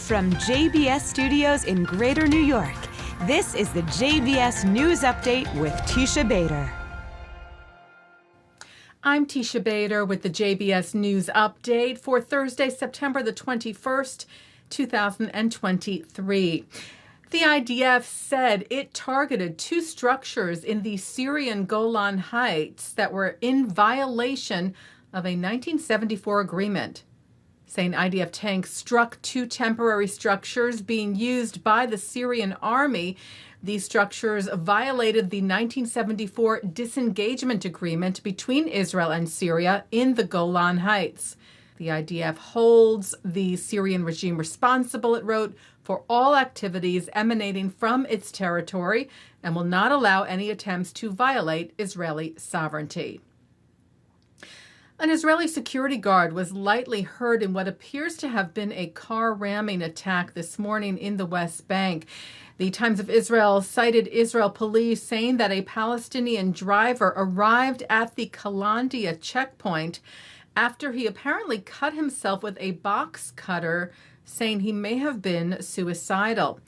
From JBS Studios in Greater New York, this is the JBS News Update with Teisha Bader. I'm Teisha Bader with the JBS News Update for Thursday, September the 21st, 2023. The IDF said it targeted two structures in the Syrian Golan Heights that were in violation of a 1974 agreement, saying IDF tanks struck two temporary structures being used by the Syrian army. These structures violated the 1974 disengagement agreement between Israel and Syria in the Golan Heights. The IDF holds the Syrian regime responsible, it wrote, for all activities emanating from its territory and will not allow any attempts to violate Israeli sovereignty. An Israeli security guard was lightly hurt in what appears to have been a car ramming attack this morning in the West Bank. The Times of Israel cited Israel police saying that a Palestinian driver arrived at the Kalandia checkpoint after he apparently cut himself with a box cutter, saying he may have been suicidal.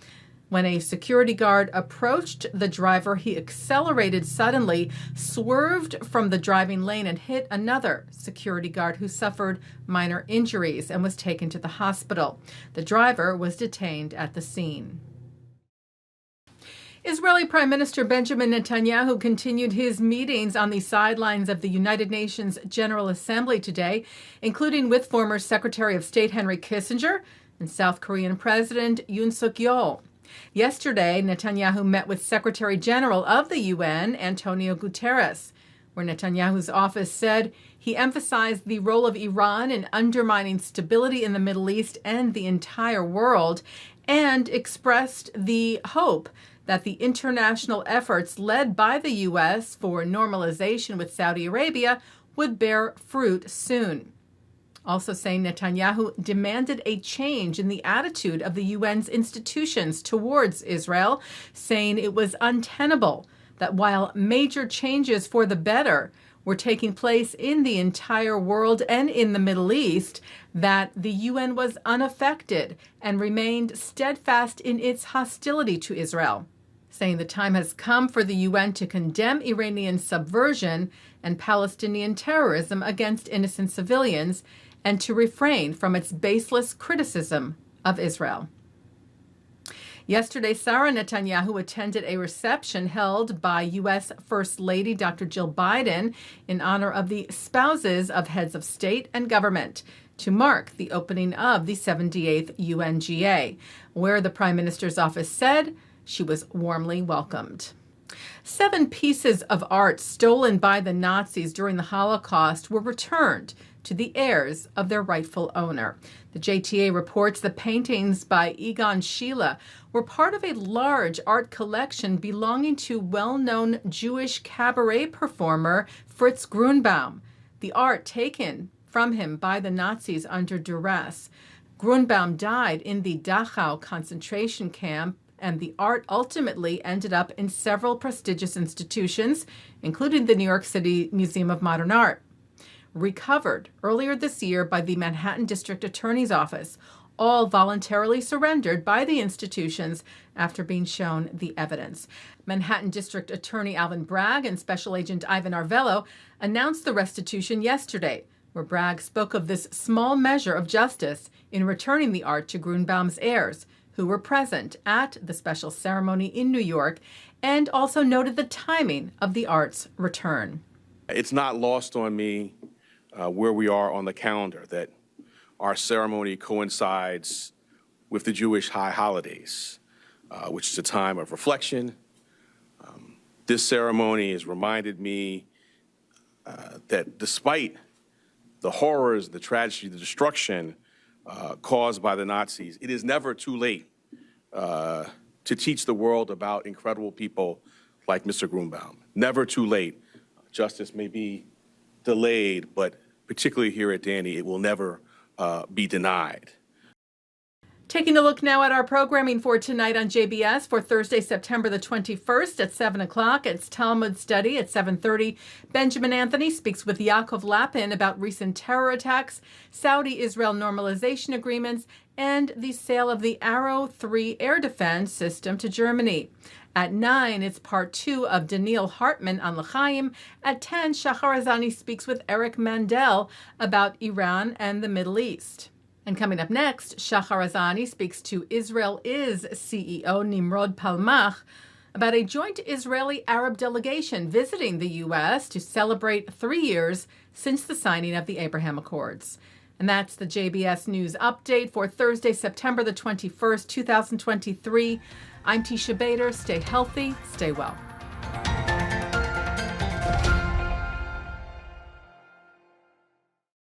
When a security guard approached the driver, he accelerated suddenly, swerved from the driving lane, and hit another security guard who suffered minor injuries and was taken to the hospital. The driver was detained at the scene. Israeli Prime Minister Benjamin Netanyahu continued his meetings on the sidelines of the United Nations General Assembly today, including with former Secretary of State Henry Kissinger and South Korean President Yoon Suk-yeol. Yesterday, Netanyahu met with Secretary General of the UN, Antonio Guterres, where Netanyahu's office said he emphasized the role of Iran in undermining stability in the Middle East and the entire world, and expressed the hope that the international efforts led by the U.S. for normalization with Saudi Arabia would bear fruit soon. Also saying Netanyahu demanded a change in the attitude of the UN's institutions towards Israel, saying it was untenable that while major changes for the better were taking place in the entire world and in the Middle East, that the UN was unaffected and remained steadfast in its hostility to Israel, saying the time has come for the UN to condemn Iranian subversion and Palestinian terrorism against innocent civilians and to refrain from its baseless criticism of Israel. Yesterday, Sara Netanyahu attended a reception held by U.S. First Lady Dr. Jill Biden in honor of the spouses of heads of state and government to mark the opening of the 78th UNGA, where the Prime Minister's office said she was warmly welcomed. 7 pieces of art stolen by the Nazis during the Holocaust were returned to the heirs of their rightful owner. The JTA reports the paintings by Egon Schiele were part of a large art collection belonging to well-known Jewish cabaret performer Fritz Grunbaum. The art taken from him by the Nazis under duress. Grunbaum died in the Dachau concentration camp, and the art ultimately ended up in several prestigious institutions, including the New York City Museum of Modern Art. Recovered earlier this year by the Manhattan District Attorney's Office, all voluntarily surrendered by the institutions after being shown the evidence. Manhattan District Attorney Alvin Bragg and Special Agent Ivan Arvello announced the restitution yesterday, where Bragg spoke of this small measure of justice in returning the art to Grunbaum's heirs, who were present at the special ceremony in New York, and also noted the timing of the art's return. It's not lost on me where we are on the calendar, that our ceremony coincides with the Jewish high holidays, which is a time of reflection. This ceremony has reminded me that despite the horrors, the tragedy, the destruction caused by the Nazis, it is never too late to teach the world about incredible people like Mr. Grunbaum. Never too late. Justice may be delayed, but particularly here at Danny, it will never be denied. Taking a look now at our programming for tonight on JBS for Thursday, September the 21st at 7 o'clock. It's Talmud Study at 7:30. Benjamin Anthony speaks with Yaakov Lappin about recent terror attacks, Saudi-Israel normalization agreements, and the sale of the Arrow 3 air defense system to Germany. At 9, it's part 2 of Donniel Hartman on L'chaim. At 10, Shahar Azani speaks with Eric Mandel about Iran and the Middle East. And coming up next, Shahar Azani speaks to Israel Is CEO Nimrod Palmach about a joint Israeli-Arab delegation visiting the U.S. to celebrate 3 years since the signing of the Abraham Accords. And that's the JBS News Update for Thursday, September the 21st, 2023. I'm Teisha Bader. Stay healthy, stay well.